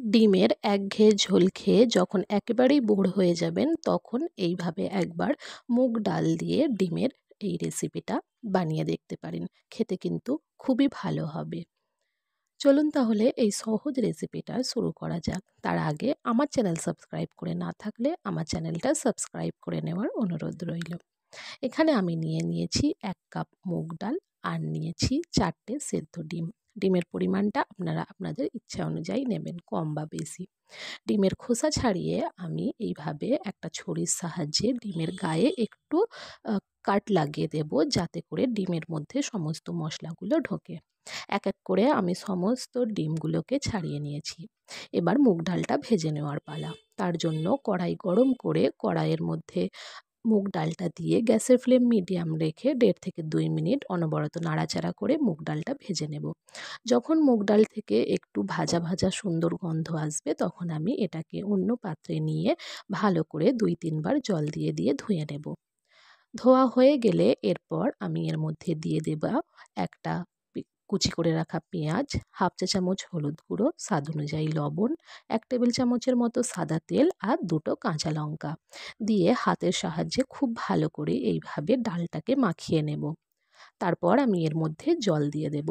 ডিমের একঘেয়ে ঝোল খেয়ে যখন একেবারেই বোর হয়ে যাবেন তখন এইভাবে একবার মুগ ডাল দিয়ে ডিমের এই রেসিপিটা বানিয়ে দেখতে পারেন। খেতে কিন্তু খুবই ভালো হবে। চলুন তাহলে এই সহজ রেসিপিটা শুরু করা যাক। তার আগে আমার চ্যানেল সাবস্ক্রাইব করে না থাকলে আমার চ্যানেলটা সাবস্ক্রাইব করে নেওয়ার অনুরোধ রইল। এখানে আমি নিয়েছি 1 কাপ মুগ ডাল আর নিয়েছি 4টে সেদ্ধ ডিম। ডিমের পরিমাণটা আপনারা আপনাদের ইচ্ছা অনুযায়ী নেবেন, কম বা বেশি। ডিমের খোসা ছাড়িয়ে আমি এইভাবে একটা ছুরির সাহায্যে ডিমের গায়ে একটু কাট লাগিয়ে দেব, যাতে করে ডিমের মধ্যে সমস্ত মশলাগুলো ঢোকে। এক এক করে আমি সমস্ত ডিমগুলোকে ছাড়িয়ে নিয়েছি। এবার মুগ ডালটা ভেজে নেওয়ার পালা। তার জন্য কড়াই গরম করে কড়াইয়ের মধ্যে মুগ ডালটা দিয়ে গ্যাসের ফ্লেম মিডিয়াম রেখে 1.5 থেকে 2 মিনিট অনবরত নাড়াচাড়া করে মুগ ডালটা ভেজে নেব। যখন মুগ ডাল থেকে একটু ভাজা ভাজা সুন্দর গন্ধ আসবে তখন আমি এটাকে অন্য পাত্রে নিয়ে ভালো করে 2-3 বার জল দিয়ে ধুয়ে নেব। ধোয়া হয়ে গেলে এরপর আমি এর মধ্যে দিয়ে দেব একটা কুচি করে রাখা পেঁয়াজ, হাফ চা চামচ হলুদ গুঁড়ো, স্বাদ অনুযায়ী লবণ, 1 টেবিল চামচের মতো সাদা তেল আর 2টো কাঁচা লঙ্কা দিয়ে হাতের সাহায্যে খুব ভালো করে এইভাবে ডালটাকে মাখিয়ে নেব। তারপর আমি এর মধ্যে জল দিয়ে দেব।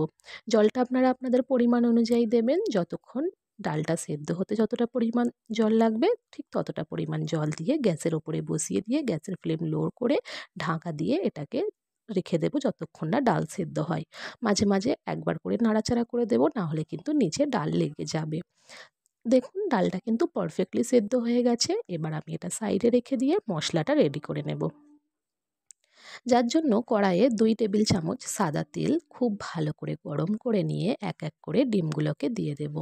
জলটা আপনারা আপনাদের পরিমাণ অনুযায়ী দেবেন। যতক্ষণ ডালটা সেদ্ধ হতে যতটা পরিমাণ জল লাগবে ঠিক ততটা পরিমাণ জল দিয়ে গ্যাসের ওপরে বসিয়ে দিয়ে গ্যাসের ফ্লেম লো করে ঢাকা দিয়ে এটাকে রেখে দেব যতক্ষণ না ডাল সেদ্ধ হয়। মাঝে মাঝে একবার করে নাড়াচাড়া করে দেব, না হলে কিন্তু নিচে ডাল লেগে যাবে। দেখুন ডালটা কিন্তু পারফেক্টলি সেদ্ধ হয়ে গেছে। এবার আমি এটা সাইডে রেখে দিয়ে মশলাটা রেডি করে নেব। যার জন্য কড়াইয়ে 2 টেবিল চামচ সাদা তেল খুব ভালো করে গরম করে নিয়ে এক এক করে ডিমগুলোকে দিয়ে দেব।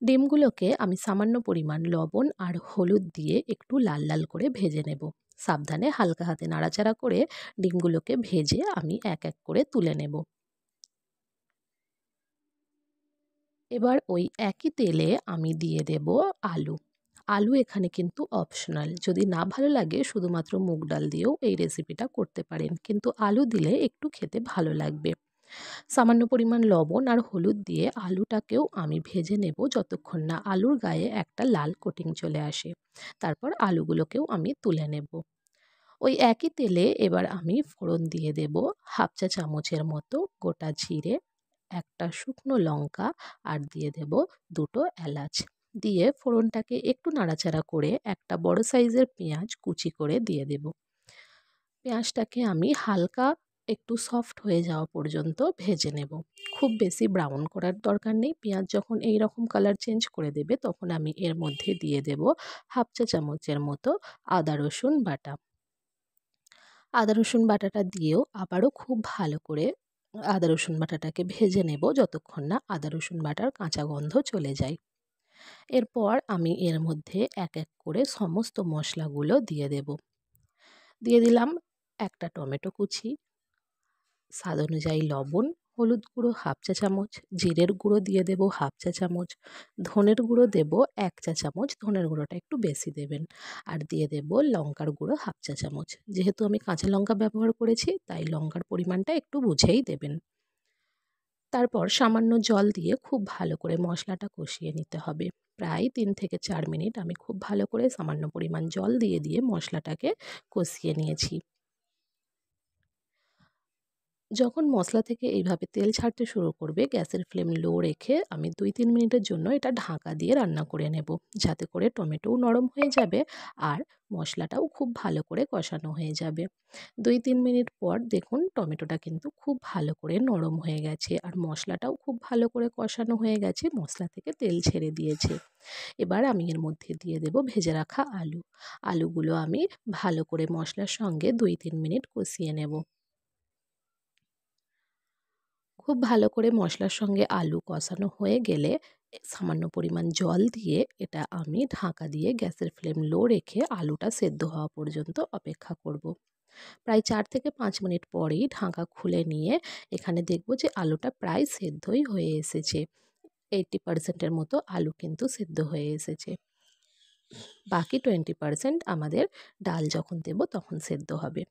ডিমগুলোকে আমি সামান্য পরিমাণ লবণ আর হলুদ দিয়ে একটু লাল লাল করে ভেজে নেব। সাবধানে হালকা হাতে নাড়াচাড়া করে ডিমগুলোকে ভেজে আমি এক এক করে তুলে নেব। এবার ওই একই তেলে আমি দিয়ে দেব আলু। আলু এখানে কিন্তু অপশনাল। যদি না ভালো লাগে শুধুমাত্র মুগ ডাল দিয়েও এই রেসিপিটা করতে পারেন, কিন্তু আলু দিলে একটু খেতে ভালো লাগবে। সামান্য পরিমাণ লবণ আর হলুদ দিয়ে আলুটাকেও আমি ভেজে নেব যতক্ষণ না আলুর গায়ে একটা লাল কোটিং চলে আসে। তারপর আলুগুলোকেও আমি তুলে নেব। ওই একই তেলে এবার আমি ফোড়ন দিয়ে দেব হাফ চা চামচের মতো গোটা জিরে, একটা শুকনো লঙ্কা আর দিয়ে দেব 2টো এলাচ। দিয়ে ফোড়নটাকে একটু নাড়াচাড়া করে একটা বড় সাইজের পেঁয়াজ কুচি করে দিয়ে দেব। পেঁয়াজটাকে আমি হালকা একটু সফট হয়ে যাওয়া পর্যন্ত ভেজে নেব। খুব বেশি ব্রাউন করার দরকার নেই। পেঁয়াজ যখন এই রকম কালার চেঞ্জ করে দেবে তখন আমি এর মধ্যে দিয়ে দেব হাফ চা চামচের মতো আদা রসুন বাটা। আদা রসুন বাটাটা দিয়েও আবারও খুব ভালো করে আদা রসুন বাটাটাকে ভেজে নেব যতক্ষণ না আদা রসুন বাটার কাঁচা গন্ধ চলে যায়। এরপর আমি এর মধ্যে এক এক করে সমস্ত মশলাগুলো দিয়ে দেব। দিয়ে দিলাম একটা টমেটো কুচি, স্বাদ অনুযায়ী লবণ, হলুদ গুঁড়ো হাফ চা চামচ, জিরের গুঁড়ো দিয়ে দেব হাফ চা চামচ, ধনের গুঁড়ো দেব 1 চা চামচ, ধনের গুঁড়োটা একটু বেশি দেবেন, আর দিয়ে দেব লঙ্কার গুঁড়ো হাফ চা চামচ। যেহেতু আমি কাঁচা লঙ্কা ব্যবহার করেছি তাই লঙ্কার পরিমাণটা একটু বুঝেই দেবেন। তারপর সামান্য জল দিয়ে খুব ভালো করে মশলাটা কষিয়ে নিতে হবে। প্রায় 3 থেকে 4 মিনিট আমি খুব ভালো করে সামান্য পরিমাণ জল দিয়ে মশলাটাকে কষিয়ে নিয়েছি। যখন মশলা থেকে এইভাবে তেল ছাড়তে শুরু করবে গ্যাসের ফ্লেম লো রেখে আমি 2-3 মিনিটের জন্য এটা ঢাকা দিয়ে রান্না করে নেব, যাতে করে টমেটোও নরম হয়ে যাবে আর মশলাটাও খুব ভালো করে কষানো হয়ে যাবে। 2-3 মিনিট পর দেখুন টমেটোটা কিন্তু খুব ভালো করে নরম হয়ে গেছে আর মশলাটাও খুব ভালো করে কষানো হয়ে গেছে, মশলা থেকে তেল ছেড়ে দিয়েছে। এবার আমি এর মধ্যে দিয়ে দেব ভেজে রাখা আলু। আলুগুলো আমি ভালো করে মশলার সঙ্গে 2-3 মিনিট কষিয়ে নেব। খুব ভালো করে মশলার সঙ্গে আলু কষানো হয়ে গেলে সামান্য পরিমাণ জল দিয়ে এটা আমি ঢাকা দিয়ে গ্যাসের ফ্লেম লো রেখে আলুটা সেদ্ধ হওয়া পর্যন্ত অপেক্ষা করব। প্রায় 4 থেকে 5 মিনিট পরেই ঢাকা খুলে নিয়ে এখানে দেখব যে আলুটা প্রায় সেদ্ধই হয়ে এসেছে। 80% মতো আলু কিন্তু সেদ্ধ হয়ে এসেছে। বাকি 20% আমাদের ডাল যখন দেব তখন সেদ্ধ হবে।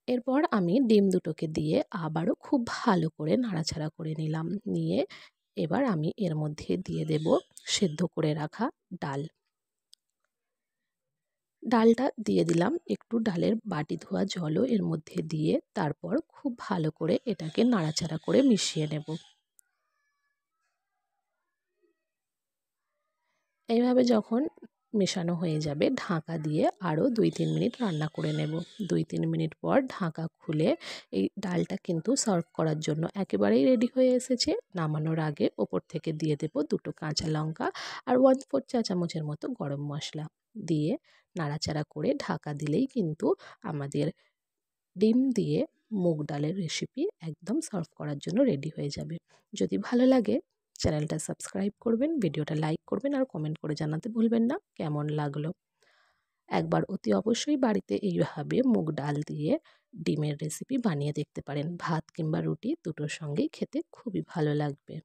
এরপর আমি ডিম দুটোকে দিয়ে আবারও খুব ভালো করে নাড়াচাড়া করে নিলাম। নিয়ে এবার আমি এর মধ্যে দিয়ে দেব সেদ্ধ করে রাখা ডাল। ডালটা দিয়ে দিলাম, একটু ডালের বাটি ধোয়া জলও এর মধ্যে দিয়ে তারপর খুব ভালো করে এটাকে নাড়াচাড়া করে মিশিয়ে নেব। এইভাবে যখন মেশানো হয়ে যাবে ঢাকা দিয়ে আরও 2-3 মিনিট রান্না করে নেব। 2-3 মিনিট পর ঢাকা খুলে এই ডালটা কিন্তু সার্ভ করার জন্য একেবারেই রেডি হয়ে এসেছে। নামানোর আগে ওপর থেকে দিয়ে দেব 2টো কাঁচা লঙ্কা আর 1/4 চা চামচের মতো গরম মশলা দিয়ে নাড়াচাড়া করে ঢাকা দিলেই কিন্তু আমাদের ডিম দিয়ে মুগ ডালের রেসিপি একদম সার্ভ করার জন্য রেডি হয়ে যাবে। যদি ভালো লাগে চ্যানেলটা সাবস্ক্রাইব করবেন, ভিডিওটা লাইক করবেন আর কমেন্ট করে জানাতে ভুলবেন না কেমন লাগলো। একবার অতি অবশ্যই বাড়িতে এইভাবে মুগ ডাল দিয়ে ডিমের রেসিপি বানিয়ে দেখতে পারেন। ভাত কিংবা রুটি দুটোর সঙ্গেই খেতে খুবই ভালো লাগবে।